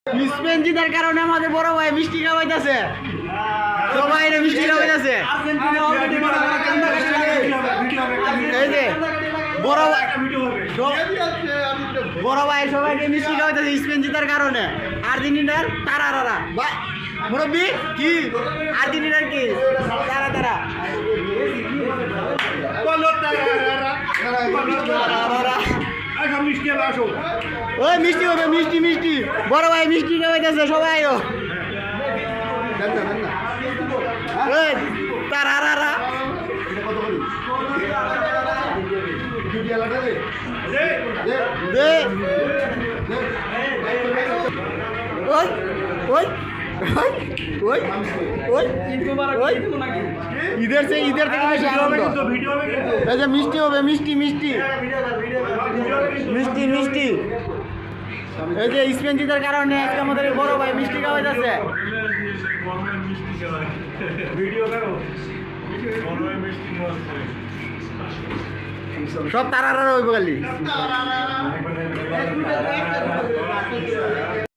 Spain জিতার কারণে আমাদের বড় ভাই মিষ্টি খাওয়াইতেছে, সবাই মিষ্টি খাওয়াইতেছে। এই যে বড় ভাই সবাইকে মিষ্টি খাওয়াইতেছে স্পেন জিতার কারণে। আর্জেন্টিনার তারা মুরব্বী কি আর্জেন্টিনার কি তারা ওই মিষ্টি হবে, মিষ্টি বড় ভাই মিষ্টি খাওয়াইতেছে সবাই। তারা ঈদের থেকে বেশি আনন্দ। এই যে মিষ্টি হবে, মিষ্টি এই যে স্পেন জিতার কারণে আজকে আমাদের বড় ভাই মিষ্টি খাওয়াইতেছে। সব তারা হইব খালি।